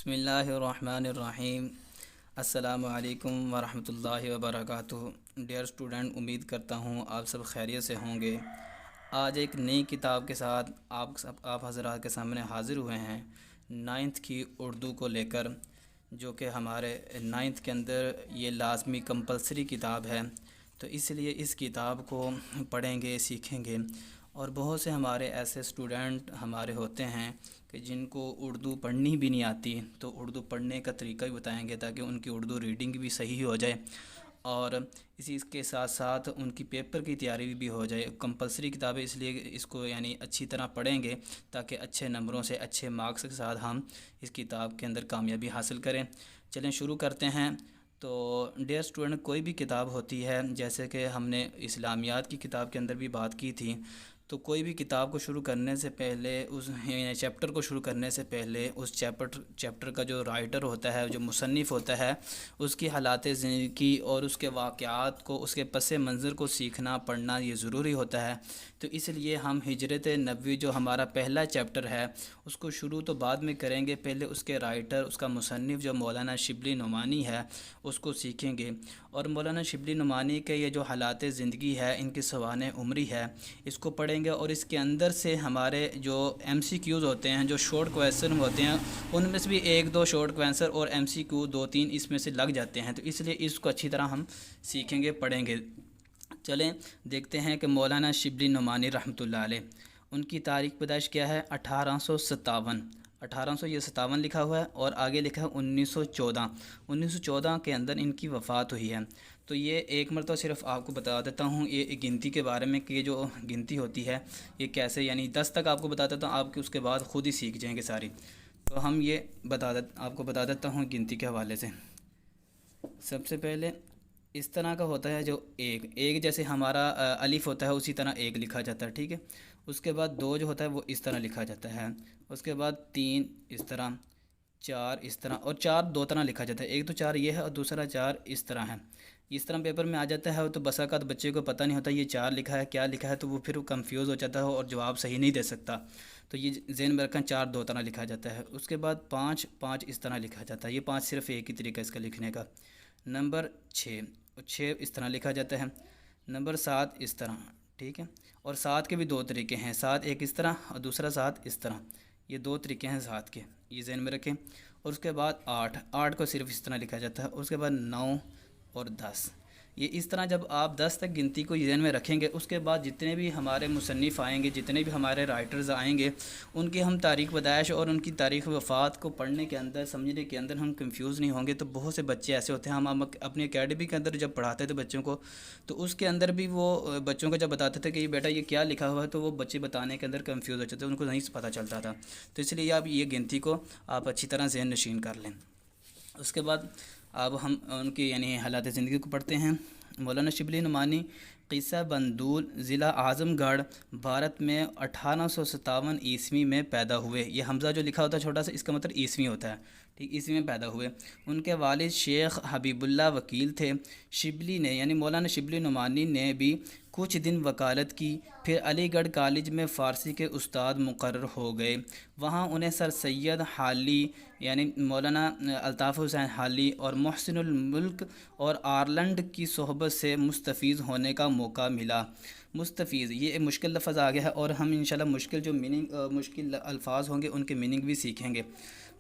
بسم اللہ الرحمن الرحیم۔ السلام علیکم ورحمۃ اللہ وبرکاتہ۔ ڈیئر اسٹوڈنٹ، امید کرتا ہوں آپ سب خیریت سے ہوں گے۔ آج ایک نئی کتاب کے ساتھ آپ حضرات کے سامنے حاضر ہوئے ہیں، نائنتھ کی اردو کو لے کر، جو کہ ہمارے نائنتھ کے اندر یہ لازمی کمپلسری کتاب ہے۔ تو اس لیے اس کتاب کو پڑھیں گے، سیکھیں گے، اور بہت سے ہمارے ایسے اسٹوڈنٹ ہمارے ہوتے ہیں کہ جن کو اردو پڑھنی بھی نہیں آتی، تو اردو پڑھنے کا طریقہ بھی بتائیں گے تاکہ ان کی اردو ریڈنگ بھی صحیح ہو جائے، اور اسی کے ساتھ ساتھ ان کی پیپر کی تیاری بھی ہو جائے۔ کمپلسری کتاب ہے، اس لیے اس کو اچھی طرح پڑھیں گے تاکہ اچھے نمبروں سے، اچھے مارکس کے ساتھ ہم اس کتاب کے اندر کامیابی حاصل کریں۔ چلیں شروع کرتے ہیں۔ تو ڈیئر اسٹوڈنٹ، کوئی بھی کتاب ہوتی ہے، جیسے کہ ہم نے اسلامیات کی کتاب کے اندر بھی بات کی تھی، تو کوئی بھی کتاب کو شروع کرنے سے پہلے، اس چیپٹر کو شروع کرنے سے پہلے، اس چیپٹر کا جو رائٹر ہوتا ہے، جو مصنف ہوتا ہے، اس کی حالات زندگی اور اس کے واقعات کو، اس کے پس منظر کو سیکھنا، پڑھنا یہ ضروری ہوتا ہے۔ تو اس لیے ہم ہجرت نبوی جو ہمارا پہلا چیپٹر ہے، اس کو شروع تو بعد میں کریں گے، پہلے اس کے رائٹر، اس کا مصنف جو مولانا شبلی نعمانی ہے، اس کو سیکھیں گے۔ اور مولانا شبلی نعمانی کے یہ جو حالات زندگی ہے، ان کی سوانح عمری ہے، اس کو پڑھیں گے، اور اس کے اندر سے ہمارے جو ایم سی کیوز ہوتے ہیں، جو شارٹ کویسچن ہوتے ہیں، ان میں سے بھی ایک دو شارٹ کویسچن اور ایم سی کیو دو تین اس میں سے لگ جاتے ہیں۔ تو اس لیے اس کو اچھی طرح ہم سیکھیں گے، پڑھیں گے۔ چلیں دیکھتے ہیں کہ مولانا شبلی نعمانی رحمۃ اللہ علیہ، ان کی تاریخ پیدائش کیا ہے؟ 1857۔ 1857 لکھا ہوا ہے، اور آگے لکھا ہے 1914۔ 1914 کے اندر ان کی وفات ہوئی ہے۔ تو یہ ایک مرتبہ صرف آپ کو بتا دیتا ہوں یہ گنتی کے بارے میں، کہ یہ جو گنتی ہوتی ہے یہ کیسے، 10 تک آپ کو بتا دیتا ہوں، آپ کے اس کے بعد خود ہی سیکھ جائیں گے ساری۔ تو ہم یہ آپ کو بتا دیتا ہوں گنتی کے حوالے سے۔ سب سے پہلے اس طرح کا ہوتا ہے، جو ایک جیسے ہمارا الف ہوتا ہے، اسی طرح ایک لکھا جاتا ہے، ٹھیک ہے۔ اس کے بعد دو جو ہوتا ہے وہ اس طرح لکھا جاتا ہے، اس کے بعد تین اس طرح، چار اس طرح، اور چار دو طرح لکھا جاتا ہے، ایک تو چار یہ ہے اور دوسرا چار اس طرح ہے۔ اس طرح پیپر میں آ جاتا ہے، تو بس اوقات بچے کو پتہ نہیں ہوتا یہ چار لکھا ہے کیا لکھا ہے، تو وہ پھر کنفیوز ہو جاتا ہے اور جواب صحیح نہیں دے سکتا۔ تو یہ ذہن میں رکھیں، چار دو طرح لکھا جاتا ہے۔ اس کے بعد پانچ اس طرح لکھا جاتا ہے، یہ پانچ صرف ایک ہی طریقہ اس کا لکھنے کا۔ نمبر 6 اس طرح لکھا جاتا ہے۔ نمبر 7 اس طرح، ٹھیک ہے۔ اور 7 کے بھی دو طریقے ہیں، 7 ایک اس طرح اور دوسرا 7 اس طرح، یہ دو طریقے ہیں 7 کے، یہ ذہن میں رکھیں۔ اور اس کے بعد 8 کو صرف اس طرح لکھا جاتا ہے۔ اس کے بعد 9 اور 10، یہ اس طرح جب آپ 10 تک گنتی کو ذہن میں رکھیں گے، اس کے بعد جتنے بھی ہمارے مصنف آئیں گے، جتنے بھی ہمارے رائٹرز آئیں گے، ان کی ہم تاریخ پیدائش اور ان کی تاریخ وفات کو پڑھنے کے اندر، سمجھنے کے اندر ہم کنفیوز نہیں ہوں گے۔ تو بہت سے بچے ایسے ہوتے ہیں، ہم اپنی اکیڈمی کے اندر جب پڑھاتے تھے بچوں کو، تو اس کے اندر بھی وہ بچوں کو جب بتاتے تھے کہ یہ بیٹا یہ کیا لکھا ہوا ہے، تو وہ بچے بتانے کے اندر کنفیوز ہو جاتے تھے، ان کو نہیں پتہ چلتا تھا۔ تو اس لیے آپ یہ گنتی کو آپ اچھی طرح ذہن نشین کر لیں۔ اس کے بعد اب ہم ان کی حالات زندگی کو پڑھتے ہیں۔ مولانا شبلی نعمانی قصہ بندول، ضلع اعظم گڑھ، بھارت میں 1857 عیسوی میں پیدا ہوئے۔ یہ حمزہ جو لکھا ہوتا ہے چھوٹا سا، اس کا مطلب عیسوی ہوتا ہے، ٹھیک، عیسوی میں پیدا ہوئے۔ ان کے والد شیخ حبیب اللہ وکیل تھے۔ شبلی نے مولانا شبلی نعمانی نے بھی کچھ دن وکالت کی، پھر علی گڑھ کالج میں فارسی کے استاد مقرر ہو گئے۔ وہاں انہیں سر سید حالی مولانا الطاف حسین حالی اور محسن الملک اور آرلنڈ کی صحبت سے مستفیض ہونے کا موقع ملا۔ مستفیض یہ ایک مشکل لفظ آ گیا ہے، اور ہم انشاءاللہ مشکل الفاظ ہوں گے ان کے میننگ بھی سیکھیں گے۔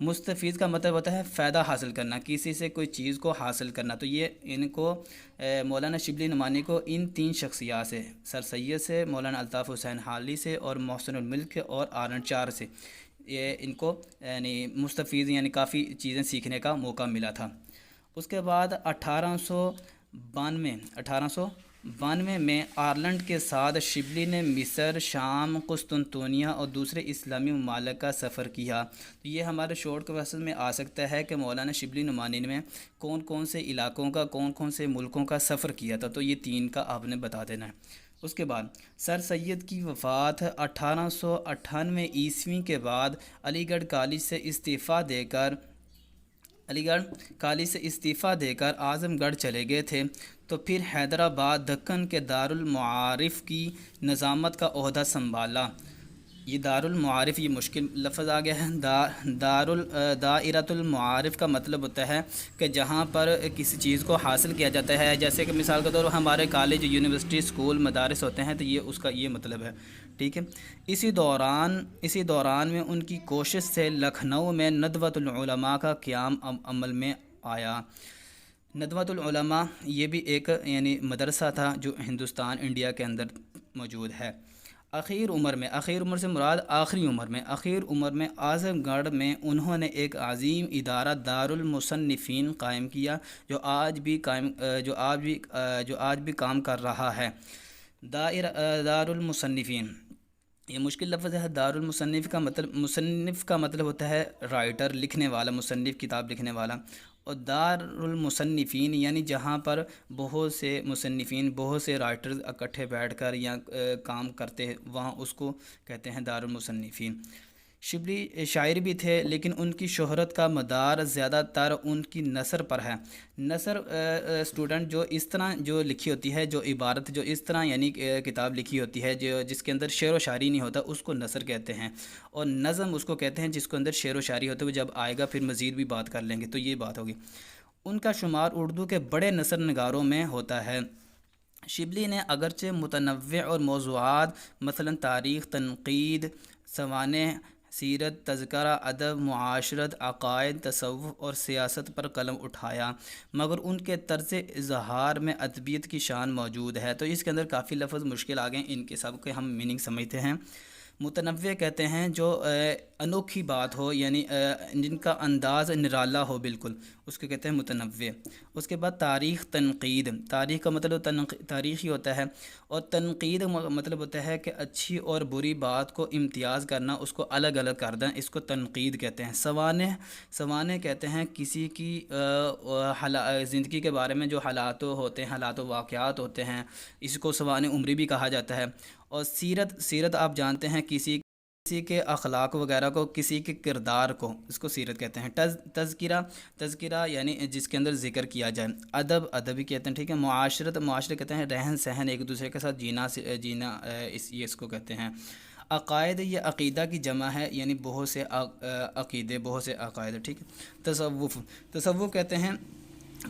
مستفیض کا مطلب ہوتا ہے فائدہ حاصل کرنا، کسی سے کوئی چیز کو حاصل کرنا۔ تو یہ ان کو مولانا شبلی نعمانی کو ان تین شخصیات سے، سر سید سے، مولانا الطاف حسین حالی سے اور محسن الملک اور آرلنڈ، چار سے، یہ ان کو مستفیض کافی چیزیں سیکھنے کا موقع ملا تھا۔ اس کے بعد 1892 میں آرلنڈ کے ساتھ شبلی نے مصر، شام، قسطنطنیہ اور دوسرے اسلامی ممالک کا سفر کیا۔ تو یہ ہمارے شارٹ کویسچن میں آ سکتا ہے کہ مولانا شبلی نعمانی نے کون کون سے علاقوں کا، کون کون سے ملکوں کا سفر کیا تھا، تو یہ تین کا آپ نے بتا دینا ہے۔ اس کے بعد سر سید کی وفات 1898 عیسوی کے بعد علی گڑھ کالج سے استعفیٰ دے کر اعظم گڑھ چلے گئے تھے، تو پھر حیدرآباد دکن کے دارالمعارف کی نظامت کا عہدہ سنبھالا۔ یہ دارالمعارف یہ مشکل لفظ آ گیا ہے۔ دائرۃ المعارف کا مطلب ہوتا ہے کہ جہاں پر کسی چیز کو حاصل کیا جاتا ہے، جیسے کہ مثال کے طور پر ہمارے کالج، یونیورسٹی، اسکول، مدارس ہوتے ہیں، تو یہ اس کا یہ مطلب ہے، ٹھیک ہے۔ اسی دوران میں ان کی کوشش سے لکھنؤ میں ندوۃ العلماء کا قیام عمل میں آیا۔ ندوۃ العلماء یہ بھی ایک یعنی مدرسہ تھا جو ہندوستان انڈیا کے اندر موجود ہے۔ اخیر عمر سے مراد آخر عمر میں اعظم گڑھ میں انہوں نے ایک عظیم ادارہ دارالمصنفین قائم کیا، جو آج بھی کام کر رہا ہے۔ دارالمصنفین یہ مشکل لفظ ہے۔ مصنف کا مطلب ہوتا ہے رائٹر، لکھنے والا، مصنف کتاب لکھنے والا، اور دارالمصنفین یعنی جہاں پر بہت سے مصنفین، بہت سے رائٹرز اکٹھے بیٹھ کر یا کام کرتے ہیں، وہاں اس کو کہتے ہیں دارالمصنفین۔ شبلی شاعر بھی تھے، لیکن ان کی شہرت کا مدار زیادہ تر ان کی نثر پر ہے۔ نثر اسٹوڈنٹ جو اس طرح جو لکھی ہوتی ہے، جو عبارت جو اس طرح یعنی کتاب لکھی ہوتی ہے جو جس کے اندر شعر و شاعری نہیں ہوتا، اس کو نثر کہتے ہیں، اور نظم اس کو کہتے ہیں جس کے اندر شعر و شاعری ہوتا ہے۔ وہ جب آئے گا پھر مزید بھی بات کر لیں گے، تو یہ بات ہوگی۔ ان کا شمار اردو کے بڑے نثر نگاروں میں ہوتا ہے۔ شبلی نے اگرچہ متنوع اور موضوعات مثلا تاریخ، تنقید، سوانح، سیرت، تذکرہ، ادب، معاشرت، عقائد، تصوف اور سیاست پر قلم اٹھایا، مگر ان کے طرز اظہار میں ادبیت کی شان موجود ہے۔ تو اس کے اندر کافی لفظ مشکل آ گئے، ان کے سب کے ہم میننگ سمجھتے ہیں۔ متنوع کہتے ہیں جو انوکھی بات ہو، یعنی جن کا انداز نرالا ہو بالکل، اس کو کہتے ہیں متنوع۔ اس کے بعد تاریخ، تنقید، تاریخ کا مطلب تاریخی ہوتا ہے، اور تنقید مطلب ہوتا ہے کہ اچھی اور بری بات کو امتیاز کرنا، اس کو الگ الگ کر دیں، اس کو تنقید کہتے ہیں۔ سوانح کہتے ہیں کسی کی زندگی کے بارے میں جو حالات ہوتے ہیں، حالات و واقعات ہوتے ہیں، اس کو سوانح عمری بھی کہا جاتا ہے۔ اور سیرت آپ جانتے ہیں کسی کے اخلاق وغیرہ کو، کسی کے کردار کو، اس کو سیرت کہتے ہیں۔ تذکرہ یعنی جس کے اندر ذکر کیا جائے۔ ادب ہی کہتے ہیں، ٹھیک ہے۔ معاشرت کہتے ہیں رہن سہن، ایک دوسرے کے ساتھ جینا، یہ اس کو کہتے ہیں۔ عقائد یہ عقیدہ کی جمع ہے، یعنی بہت سے عقیدے، بہت سے عقائد، ٹھیک ہے۔ تصوف کہتے ہیں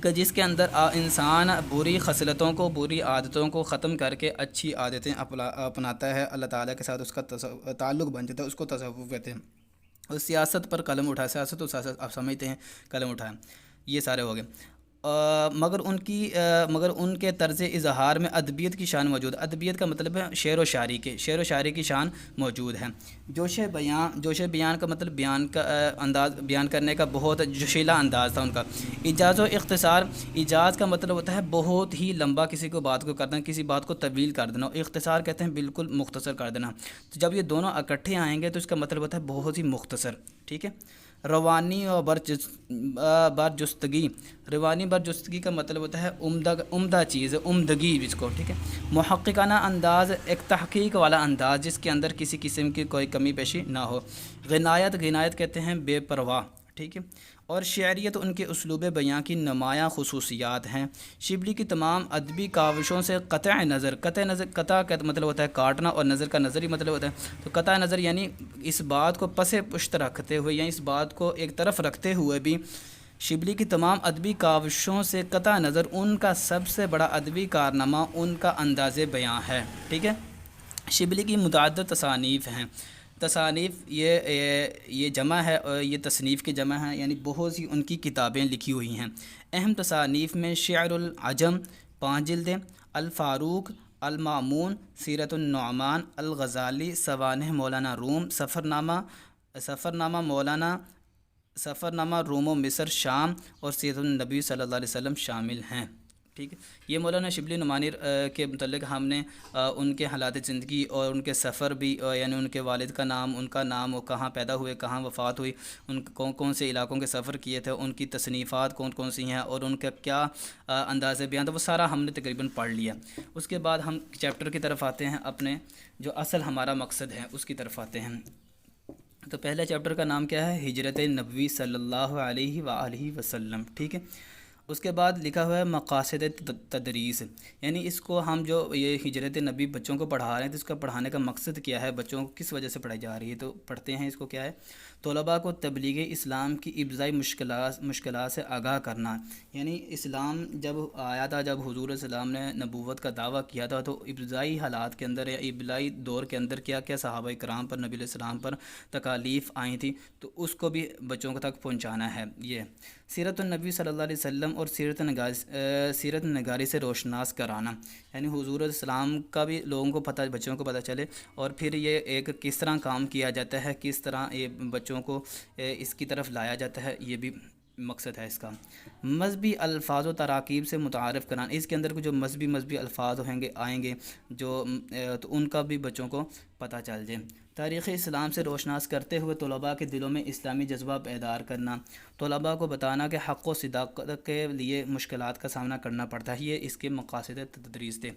کہ جس کے اندر انسان بری خصلتوں کو، بری عادتوں کو ختم کر کے اچھی عادتیں اپناتا ہے، اللہ تعالیٰ کے ساتھ اس کا تعلق بن جاتا ہے، اس کو تصوف کہتے ہیں۔ اور سیاست پر قلم اٹھایا، سیاست آپ سمجھتے ہیں، قلم اٹھایا، یہ سارے ہو گئے۔ مگر ان کے طرز اظہار میں ادبیت کی شان موجود ہے۔ ادبیت کا مطلب ہے شعر و شاعری کی شان موجود ہے۔ جوش بیان کا مطلب بیان کرنے کا بہت جوشیلا انداز تھا ان کا۔ ایجاز و اختصار، ایجاز کا مطلب ہوتا ہے بہت ہی لمبا کسی کو بات کو کرنا، کسی بات کو طویل کر دینا، اختصار کہتے ہیں بالکل مختصر کر دینا۔ تو جب یہ دونوں اکٹھے آئیں گے تو اس کا مطلب ہوتا ہے بہت ہی مختصر، ٹھیک ہے۔ روانی و برجستگی کا مطلب ہوتا ہے عمدہ چیز، عمدگی جس کو، ٹھیک ہے۔ محققانہ انداز، ایک تحقیق والا انداز جس کے اندر کسی قسم کی کوئی کمی پیشی نہ ہو۔ غنایت کہتے ہیں بے پرواہ، ٹھیک ہے۔ اور شعریت ان کے اسلوب بیاں کی نمایاں خصوصیات ہیں۔ شبلی کی تمام ادبی کاوشوں سے قطع نظر کا مطلب ہوتا ہے کاٹنا، اور نظر کا نظر ہی مطلب ہوتا ہے، تو قطع نظر یعنی اس بات کو پس پشت رکھتے ہوئے، یا اس بات کو ایک طرف رکھتے ہوئے بھی شبلی کی تمام ادبی کاوشوں سے قطع نظر ان کا سب سے بڑا ادبی کارنامہ ان کا انداز بیاں ہے، ٹھیک ہے۔ شبلی کی متعدد تصانیف ہیں۔ تصانیف یہ جمع ہے، یہ تصنیف کی جمع ہے، یعنی بہت سی ان کی کتابیں لکھی ہوئی ہیں۔ اہم تصانیف میں شعر العجم 5 جلدیں، الفاروق، المامون، سیرت النعمان، الغزالی، سوانح مولانا روم، سفرنامہ روم و مصر شام، اور سیرت النبی صلی اللہ علیہ وسلم شامل ہیں، ٹھیک ہے۔ یہ مولانا شبلی نعمانی کے متعلق ہم نے ان کے حالات زندگی اور ان کے سفر بھی، یعنی ان کے والد کا نام، ان کا نام، وہ کہاں پیدا ہوئے، کہاں وفات ہوئی، ان کون سے علاقوں کے سفر کیے تھے، ان کی تصنیفات کون سی ہیں، اور ان کا کیا انداز بیان تھا، وہ سارا ہم نے تقریباً پڑھ لیا۔ اس کے بعد ہم چیپٹر کی طرف آتے ہیں، اپنے جو اصل ہمارا مقصد ہے اس کی طرف آتے ہیں۔ تو پہلے چیپٹر کا نام کیا ہے؟ ہجرت نبوی صلی اللہ علیہ وآلہ وسلم، ٹھیک ہے۔ اس کے بعد لکھا ہوا ہے مقاصد تدریس، یعنی اس کو ہم جو یہ ہجرت نبی بچوں کو پڑھا رہے ہیں تو اس کا پڑھانے کا مقصد کیا ہے، بچوں کو کس وجہ سے پڑھائی جا رہی ہے، تو پڑھتے ہیں اس کو کیا ہے، طلباء کو تبلیغ اسلام کی ابتدائی مشکلات سے آگاہ کرنا، یعنی اسلام جب آیا تھا، جب حضور صلی اللہ علیہ وسلم نے نبوت کا دعویٰ کیا تھا تو ابتدائی حالات کے اندر یا ابتدائی دور کے اندر کیا کیا صحابہ کرام پر، نبی علیہ السلام پر تکالیف آئی تھیں، تو اس کو بھی بچوں تک پہنچانا ہے۔ یہ سیرت النبی صلی اللہ علیہ وسلم اور سیرت نگاری سے روشناس کرانا، یعنی حضور علیہ السلام کا بھی لوگوں کو پتہ، بچوں کو پتہ چلے، اور پھر یہ ایک کس طرح کام کیا جاتا ہے، کس طرح یہ بچوں کو اس کی طرف لایا جاتا ہے، یہ بھی مقصد ہے اس کا۔ مذہبی الفاظ و تراکیب سے متعارف کرانا، اس کے اندر جو مذہبی الفاظ آئیں گے جو تو ان کا بھی بچوں کو پتہ چل جائے۔ تاریخ اسلام سے روشناس کرتے ہوئے طلباء کے دلوں میں اسلامی جذبہ بیدار کرنا، طلباء کو بتانا کہ حق و صداقت کے لیے مشکلات کا سامنا کرنا پڑتا ہے، یہ اس کے مقاصد تدریس تھے۔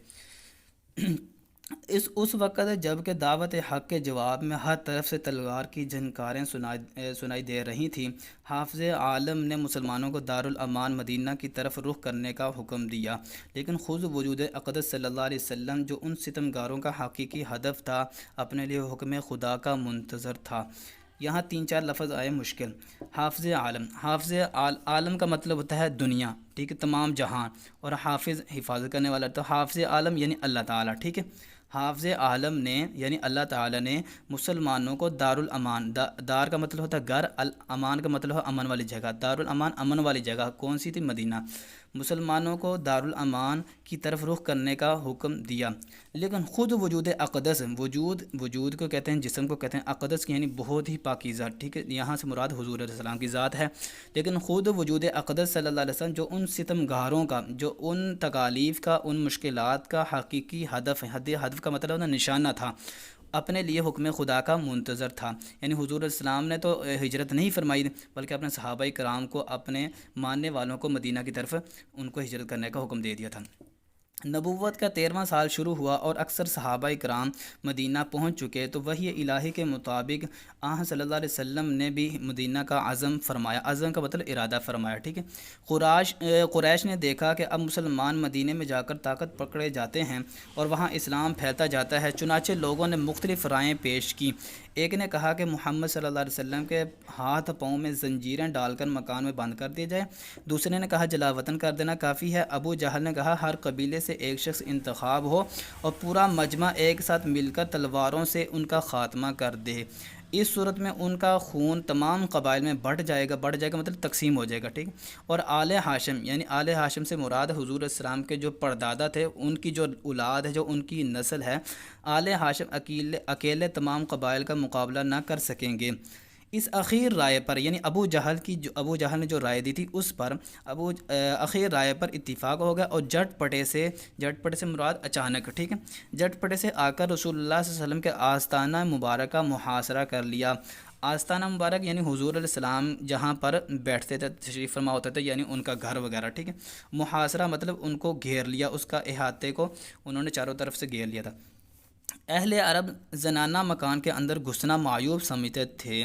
اس وقت جب کہ دعوت حق کے جواب میں ہر طرف سے تلوار کی جھنکاریں سنائی دے رہی تھیں، حافظ عالم نے مسلمانوں کو دارالامان مدینہ کی طرف رخ کرنے کا حکم دیا، لیکن خود وجود اقدس صلی اللہ علیہ وسلم جو ان ستمگاروں کا حقیقی ہدف تھا، اپنے لیے حکم خدا کا منتظر تھا۔ یہاں 3-4 لفظ آئے مشکل۔ حافظ عالم کا مطلب ہوتا ہے دنیا، ٹھیک ہے، تمام جہان، اور حافظ حفاظت کرنے والا، تو حافظ عالم یعنی اللہ تعالیٰ، ٹھیک ہے۔ حافظ عالم نے یعنی اللہ تعالیٰ نے مسلمانوں کو دارالامان، دار کا مطلب ہوتا ہے گھر، الامان کا مطلب ہے امن والی جگہ، دارالامان امن والی جگہ کون سی تھی؟ مدینہ۔ مسلمانوں کو دارالامان کی طرف رخ کرنے کا حکم دیا، لیکن خود وجود اقدس، وجود کو کہتے ہیں، جسم کو کہتے ہیں، اقدس کی یعنی بہت ہی پاکیزہ، ٹھیک ہے، یہاں سے مراد حضور علیہ السلام کی ذات ہے، لیکن خود وجود اقدس صلی اللہ علیہ وسلم جو ان ستمگاروں کا، جو ان تکالیف کا، ان مشکلات کا حقیقی ہدف ہے، ہدف کا مطلب ہے نشانہ تھا، اپنے لیے حکم خدا کا منتظر تھا، یعنی حضور علیہ السلام نے تو ہجرت نہیں فرمائی بلکہ اپنے صحابہ کرام کو، اپنے ماننے والوں کو مدینہ کی طرف ان کو ہجرت کرنے کا حکم دے دیا تھا۔ نبوت کا 13واں سال شروع ہوا اور اکثر صحابہ کرام مدینہ پہنچ چکے تو وحی الہی کے مطابق صلی اللہ علیہ وسلم نے بھی مدینہ کا عزم فرمایا، عزم کا مطلب ارادہ فرمایا، ٹھیک ہے۔ قریش نے دیکھا کہ اب مسلمان مدینہ میں جا کر طاقت پکڑے جاتے ہیں اور وہاں اسلام پھیلتا جاتا ہے، چنانچہ لوگوں نے مختلف رائیں پیش کی۔ ایک نے کہا کہ محمد صلی اللہ علیہ وسلم کے ہاتھ پاؤں میں زنجیریں ڈال کر مکان میں بند کر دیا جائے، دوسرے نے کہا جلا وطن کر دینا کافی ہے، ابو جہل نے کہا ہر قبیلے سے ایک شخص انتخاب ہو اور پورا مجمع ایک ساتھ مل کر تلواروں سے ان کا خاتمہ کر دے، اس صورت میں ان کا خون تمام قبائل میں بڑھ جائے گا مطلب تقسیم ہو جائے گا، ٹھیک۔ اور آل ہاشم یعنی آل ہاشم سے مراد حضور علیہ السلام کے جو پردادا تھے، ان کی جو اولاد ہے، جو ان کی نسل ہے، آل ہاشم اکیلے تمام قبائل کا مقابلہ نہ کر سکیں گے۔ اس اخیر رائے پر یعنی ابو جہل نے جو رائے دی تھی اس پر اخیر رائے پر اتفاق ہو گیا، اور جٹ پٹے سے مراد اچانک، ٹھیک ہے، جٹ پٹے سے آ کر رسول اللہ صلی اللہ علیہ وسلم کے آستانہ مبارک کا محاصرہ کر لیا۔ آستانہ مبارک یعنی حضور علیہ السلام جہاں پر بیٹھتے تھے، تشریف فرما ہوتا تھا، یعنی ان کا گھر وغیرہ، ٹھیک ہے۔ محاصرہ مطلب ان کو گھیر لیا، اس کا احاطے کو انہوں نے چاروں طرف سے گھیر لیا تھا۔ اہل عرب زنانہ مکان کے اندر گھسنا معیوب سمجھتے تھے۔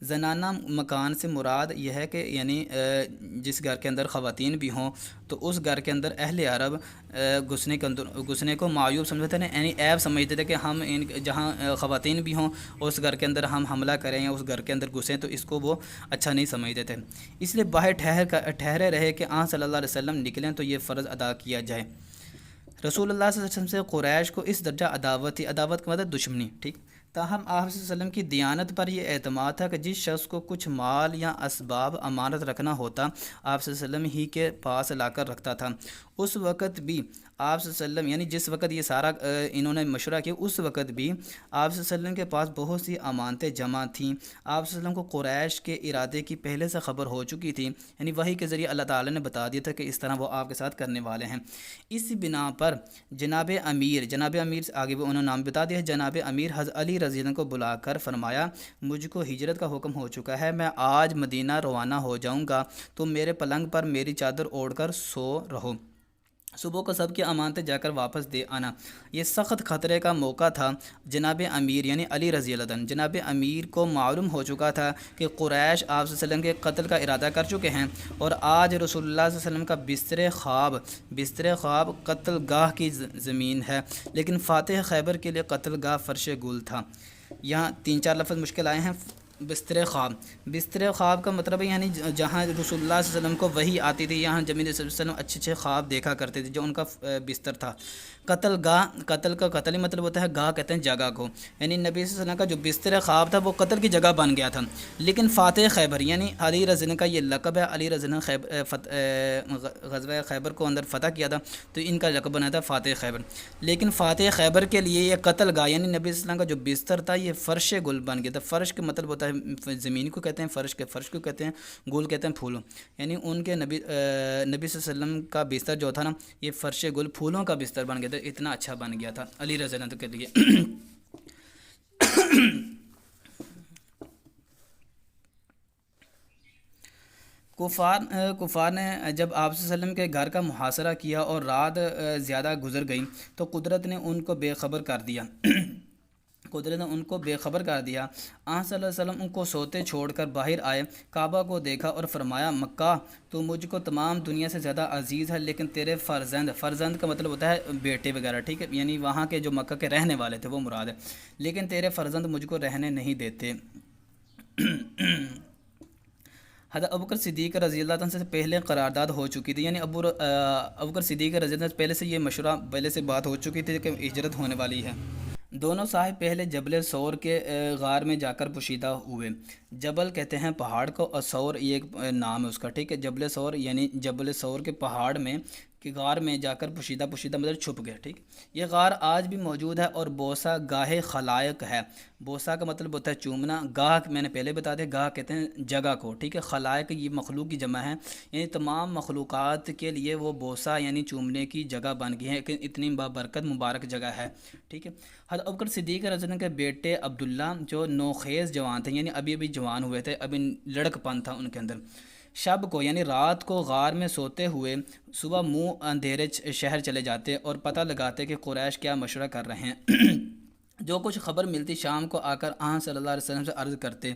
زنانہ مکان سے مراد یہ ہے کہ یعنی جس گھر کے اندر خواتین بھی ہوں تو اس گھر کے اندر اہل عرب گھسنے کو معیوب سمجھتے تھے، یعنی عیب سمجھتے تھے کہ ہم جہاں خواتین بھی ہوں اس گھر کے اندر ہم حملہ کریں یا اس گھر کے اندر گھسیں، تو اس کو وہ اچھا نہیں سمجھتے تھے، اس لیے باہر ٹھہرے رہے کہ صلی اللہ علیہ وسلم نکلیں تو یہ فرض ادا کیا جائے۔ رسول اللہ صلی اللہ علیہ وسلم سے قریش کو اس درجہ عداوت تھی، عداوت کا مطلب دشمنی، ٹھیک۔ تاہم آپ صلی اللہ علیہ وسلم کی دیانت پر یہ اعتماد تھا کہ جس شخص کو کچھ مال یا اسباب امانت رکھنا ہوتا آپ صلی اللہ علیہ وسلم ہی کے پاس لا کر رکھتا تھا۔ اس وقت بھی آپ صلی اللہ علیہ وسلم یعنی جس وقت یہ سارا انہوں نے مشورہ کیا، اس وقت بھی آپ صلی اللہ علیہ وسلم کے پاس بہت سی امانتیں جمع تھیں۔ آپ صلی اللہ علیہ وسلم کو قریش کے ارادے کی پہلے سے خبر ہو چکی تھی، یعنی وحی کے ذریعے اللہ تعالیٰ نے بتا دیا تھا کہ اس طرح وہ آپ کے ساتھ کرنے والے ہیں۔ اس بنا پر جناب امیر سے آگے بھی انہوں نے نام بتا دیا، جناب امیر حضرت علی رضی اللہ عنہ کو بلا کر فرمایا مجھ کو ہجرت کا حکم ہو چکا ہے، میں آج مدینہ روانہ ہو جاؤں گا، تو میرے پلنگ پر میری چادر اوڑھ کر سو رہو۔ صبح کو سب کی امانتیں جا کر واپس دے آنا۔ یہ سخت خطرے کا موقع تھا۔ جناب امیر یعنی علی رضی اللہ عنہ، جناب امیر کو معلوم ہو چکا تھا کہ قریش آپ صلی اللہ علیہ وسلم کے قتل کا ارادہ کر چکے ہیں، اور آج رسول اللہ صلی اللہ علیہ وسلم کا بستر خواب قتل گاہ کی زمین ہے، لیکن فاتح خیبر کے لیے قتل گاہ فرش گل تھا۔ یہاں 3 4 لفظ مشکل آئے ہیں۔ بستر خواب کا مطلب ہے یعنی جہاں رسول اللہ صلی اللہ علیہ وسلم کو وحی آتی تھی، یہاں جمیل صلی اللہ علیہ وسلم اچھے خواب دیکھا کرتے تھے، جو ان کا بستر تھا۔ قتل کا قتل مطلب ہوتا ہے گاہ، کہتے ہیں جگہ کو، یعنی نبی صلی اللہ علیہ وسلم کا جو بستر خواب تھا وہ قتل کی جگہ بن گیا تھا۔ لیکن فاتح خیبر یعنی علی رضی اللہ عنہ کا یہ لقب ہے، علی رضی اللہ عنہ غزوہ خیبر کو اندر فتح کیا تھا، تو ان کا لقب بنا تھا فاتح خیبر۔ لیکن فاتح خیبر کے لیے یہ قتل گاہ یعنی نبی صلی اللہ علیہ وسلم کا جو بستر تھا یہ فرش گل بن گیا تھا۔ فرش کا مطلب ہوتا ہے زمین کو کہتے ہیں، فرش کو کہتے ہیں، گل کہتے ہیں پھولوں، یعنی ان کے نبی صلی اللہ علیہ وسلم کا بستر جو تھا نا یہ فرش گل پھولوں کا بستر بن گیا تھا، اتنا اچھا بن گیا تھا علی رضی اللہ عنہ کے لیے۔ کفار نے جب آپ صلی اللہ علیہ وسلم کے گھر کا محاصرہ کیا اور رات زیادہ گزر گئی تو قدرت نے ان کو بے خبر کر دیا۔ آن صلی اللہ علیہ وسلم ان کو سوتے چھوڑ کر باہر آئے، کعبہ کو دیکھا اور فرمایا مکہ تو مجھ کو تمام دنیا سے زیادہ عزیز ہے، لیکن تیرے فرزند کا مطلب ہوتا ہے بیٹے وغیرہ، ٹھیک ہے، یعنی وہاں کے جو مکہ کے رہنے والے تھے وہ مراد ہے، لیکن تیرے فرزند مجھ کو رہنے نہیں دیتے۔ حضرت ابوبکر صدیق رضی اللہ عنہ سے پہلے قرارداد ہو چکی تھی، یعنی ابوبکر صدیق رضی اللہ عنہ سے پہلے سے یہ مشورہ پہلے سے بات ہو چکی تھی کہ ہجرت ہونے والی ہے۔ دونوں صاحب پہلے جبل ثور کے غار میں جا کر پوشیدہ ہوئے۔ جبل کہتے ہیں پہاڑ کو، اور ثور یہ ایک نام ہے اس کا، ٹھیک ہے، جبل ثور یعنی جبل ثور کے پہاڑ میں کہ غار میں جا کر پوشیدہ مطلب چھپ گئے، ٹھیک۔ یہ غار آج بھی موجود ہے اور بوسہ گاہ خلائق ہے۔ بوسہ کا مطلب ہوتا ہے چومنا، گاہ میں نے پہلے بتا دیا، گاہ کہتے ہیں جگہ کو، ٹھیک ہے، خلائق یہ مخلوق کی جمع ہے، یعنی تمام مخلوقات کے لیے وہ بوسہ یعنی چومنے کی جگہ بن گئی ہے، کہ اتنی بابرکت مبارک جگہ ہے، ٹھیک ہے۔ حضرت ابوبکر صدیق رضی اللہ عنہ کے بیٹے عبداللہ جو نوخیز جوان تھے، یعنی ابھی جوان ہوئے تھے، ابھی لڑک پن تھا ان کے اندر، شب کو یعنی رات کو غار میں سوتے ہوئے صبح منہ اندھیرے شہر چلے جاتے اور پتہ لگاتے کہ قریش کیا مشورہ کر رہے ہیں۔ جو کچھ خبر ملتی شام کو آ کر صلی اللہ علیہ وسلم سے عرض کرتے۔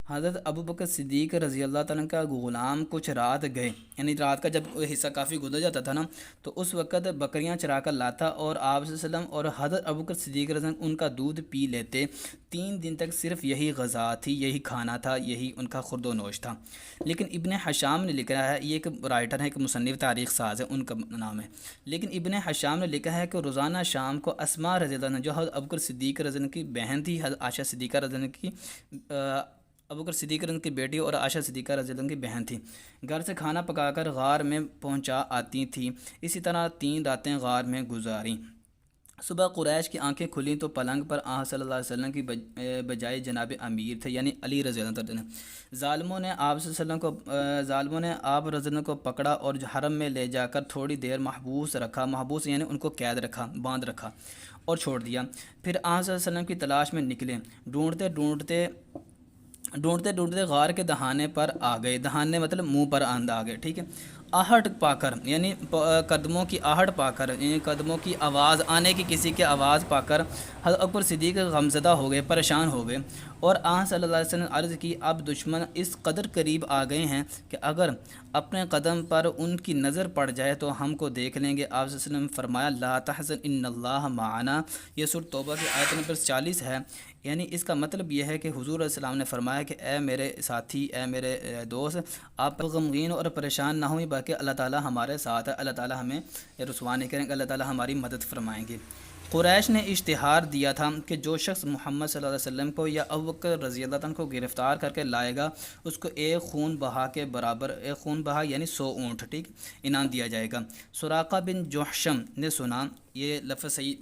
حضرت ابوبکر صدیق رضی اللہ تعالیٰ کا غلام کچھ رات گئے، یعنی رات کا جب حصہ کافی گزر جاتا تھا نا تو اس وقت بکریاں چرا کر لاتا، اور آپ صلی اللہ علیہ وسلم اور حضرت ابوبکر صدیق رضی اللہ عنہ ان کا دودھ پی لیتے۔ 3 دن تک صرف یہی غذا تھی، یہی کھانا تھا، یہی ان کا خورد و نوش تھا۔ لیکن ابن حشام نے لکھا ہے، یہ ایک رائٹر ہے، ایک مصنف تاریخ ساز ہے، ان کا نام ہے، لیکن ابن حشام نے لکھا ہے کہ روزانہ شام کو اسماء رضی اللہ عنہ جو حضرت ابوبکر صدیق رضی اللہ عنہ کی بہن تھی، حضرت عائشہ صدیقہ رضی اللہ عنہ کی ابوبکر صدیق رضی اللہ عنہ کی بیٹی اور عائشہ صدیقہ رضی اللہ عنہ کی بہن تھی، گھر سے کھانا پکا کر غار میں پہنچا آتی تھیں۔ اسی طرح 3 راتیں غار میں گزاریں۔ صبح قریش کی آنکھیں کھلیں تو پلنگ پر صلی اللہ علیہ وسلم کی بجائے جناب امیر تھے، یعنی علی رضی اللہ عنہ۔ ظالموں نے آپ صلی اللہ علیہ وسلم آپ رضی اللہ عنہ کو پکڑا اور حرم میں لے جا کر تھوڑی دیر محبوس رکھا، محبوس یعنی ان کو قید رکھا، باندھ رکھا اور چھوڑ دیا۔ پھر صلی اللہ علیہ وسلم کی تلاش میں نکلے، ڈھونڈتے غار کے دہانے پر آ گئے، دہانے مطلب منہ پر آ گئے، ٹھیک ہے۔ آہٹ پا کر یعنی قدموں کی آہٹ پا کر، یعنی قدموں کی آواز آنے کی، کسی کی آواز پا کر حضرت ابوبکر صدیق غمزدہ ہو گئے، پریشان ہو گئے، اور صلی اللہ علیہ وسلم عرض کی اب دشمن اس قدر قریب آ گئے ہیں کہ اگر اپنے قدم پر ان کی نظر پڑ جائے تو ہم کو دیکھ لیں گے۔ آپ صلی اللہ علیہ وسلم نے فرمایا لا تحزن ان اللہ معنا، یہ سورۃ توبہ کی آیت نمبر 40 ہے، یعنی اس کا مطلب یہ ہے کہ حضور علیہ السلام نے فرمایا کہ اے میرے ساتھی، اے میرے دوست، آپ غمگین اور پریشان نہ ہوئیں، باقی اللہ تعالیٰ ہمارے ساتھ ہے، اللہ تعالیٰ ہمیں رسوا نہیں کریں گے، اللہ تعالیٰ ہماری مدد فرمائیں گے۔ قریش نے اشتہار دیا تھا کہ جو شخص محمد صلی اللہ علیہ وسلم کو یا ابوبکر رضی اللہ عنہ کو گرفتار کر کے لائے گا اس کو ایک خون بہا کے برابر، ایک خون بہا یعنی 100 اونٹ، ٹھیک، انعام دیا جائے گا۔ سراقہ بن جحشم نے سنا، یہ لفظ صحیح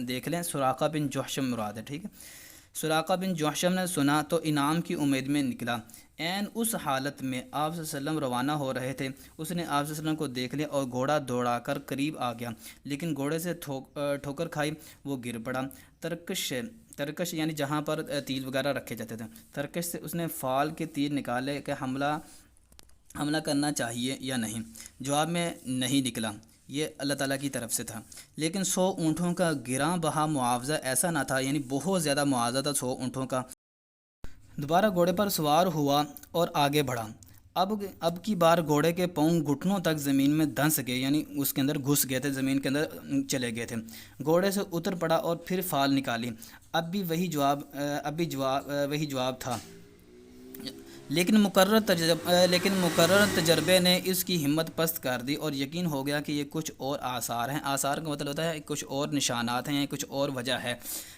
دیکھ لیں، سراقہ بن جحشم مراد ہے، ٹھیک ہے۔ سراقہ بن جحشم نے سنا تو انعام کی امید میں نکلا۔ عین اس حالت میں آپ صلی اللہ علیہ وسلم روانہ ہو رہے تھے، اس نے آپ صلی اللہ علیہ وسلم کو دیکھ لیا اور گھوڑا دوڑا کر قریب آ گیا، لیکن گھوڑے سے ٹھوکر کھائی، وہ گر پڑا۔ ترکش یعنی جہاں پر تیر وغیرہ رکھے جاتے تھے، ترکش سے اس نے فال کے تیر نکالے کہ حملہ کرنا چاہیے یا نہیں، جواب میں نہیں نکلا، یہ اللہ تعالیٰ کی طرف سے تھا، لیکن 100 اونٹوں کا گراں بہا معاوضہ ایسا نہ تھا، یعنی بہت زیادہ معاوضہ تھا 100 اونٹوں کا۔ دوبارہ گھوڑے پر سوار ہوا اور آگے بڑھا۔ اب کی بار گھوڑے کے پاؤں گھٹنوں تک زمین میں دھنس گئے، یعنی اس کے اندر گھس گئے تھے، زمین کے اندر چلے گئے تھے۔ گھوڑے سے اتر پڑا اور پھر فال نکالی۔ اب بھی وہی جواب تھا، لیکن مقرر تجربے نے اس کی ہمت پست کر دی اور یقین ہو گیا کہ یہ کچھ اور آثار ہیں۔ آثار کا مطلب ہوتا ہے کچھ اور نشانات ہیں یا کچھ اور وجہ ہے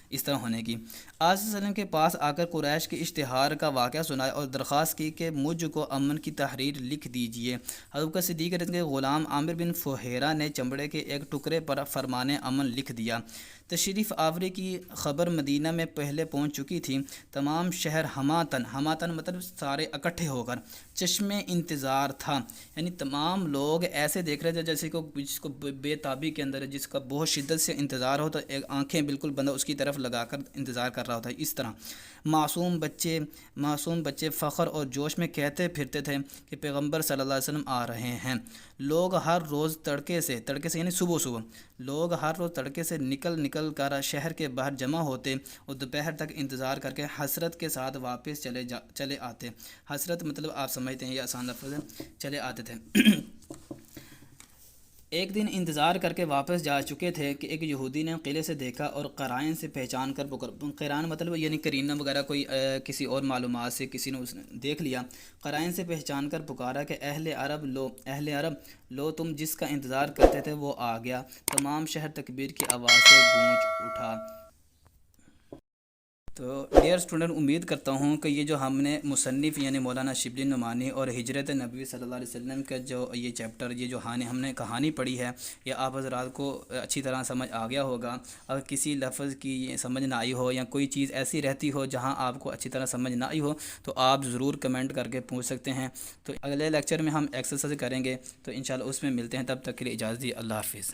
اس طرح ہونے کی۔ آج صلی اللہ علیہ وسلم کے پاس آ کر قریش کے اشتہار کا واقعہ سنایا اور درخواست کی کہ مجھ کو امن کی تحریر لکھ دیجیے۔ حضرت صدیق کے غلام عامر بن فہیرہ نے چمڑے کے ایک ٹکڑے پر فرمان امن لکھ دیا۔ تشریف آوری کی خبر مدینہ میں پہلے پہنچ چکی تھی۔ تمام شہر ہماتن مطلب سارے اکٹھے ہو کر چشم انتظار تھا، یعنی تمام لوگ ایسے دیکھ رہے تھے جیسے جس کو بے تابی کے اندر ہے، جس کا بہت شدت سے انتظار ہو تو ایک آنکھیں بالکل بندہ اس کی طرف لگا کر انتظار کر رہا ہوتا ہے۔ اس طرح معصوم بچے فخر اور جوش میں کہتے پھرتے تھے کہ پیغمبر صلی اللہ علیہ وسلم آ رہے ہیں۔ لوگ ہر روز تڑکے سے یعنی صبح لوگ ہر روز تڑکے سے نکل کر شہر کے باہر جمع ہوتے اور دوپہر تک انتظار کر کے حسرت کے ساتھ واپس چلے آتے۔ حسرت مطلب آپ سمجھتے ہیں، یہ آسان لفظ ہے، چلے آتے تھے۔ ایک دن انتظار کر کے واپس جا چکے تھے کہ ایک یہودی نے قلعے سے دیکھا اور قرائن سے پہچان کر قرائن مطلب یعنی کرینہ وغیرہ کوئی کسی اور معلومات سے کسی نے اس نے دیکھ لیا، قرائن سے پہچان کر پکارا کہ اہل عرب لو تم جس کا انتظار کرتے تھے وہ آ گیا۔ تمام شہر تکبیر کی آواز سے گونج اٹھا۔ تو ڈیئر اسٹوڈنٹ، امید کرتا ہوں کہ یہ جو ہم نے مصنف یعنی مولانا شبلی نعمانی اور ہجرت نبوی صلی اللہ علیہ وسلم کا جو یہ چیپٹر، یہ جو ہم نے کہانی پڑھی ہے، یہ آپ حضرات کو اچھی طرح سمجھ آ گیا ہوگا۔ اگر کسی لفظ کی سمجھ نہ آئی ہو یا کوئی چیز ایسی رہتی ہو جہاں آپ کو اچھی طرح سمجھ نہ آئی ہو تو آپ ضرور کمنٹ کر کے پوچھ سکتے ہیں۔ تو اگلے لیکچر میں ہم ایکسرسائز کریں گے، تو انشاءاللہ اس میں ملتے ہیں۔ تب تک کے لیے اجازت دی، اللہ حافظ۔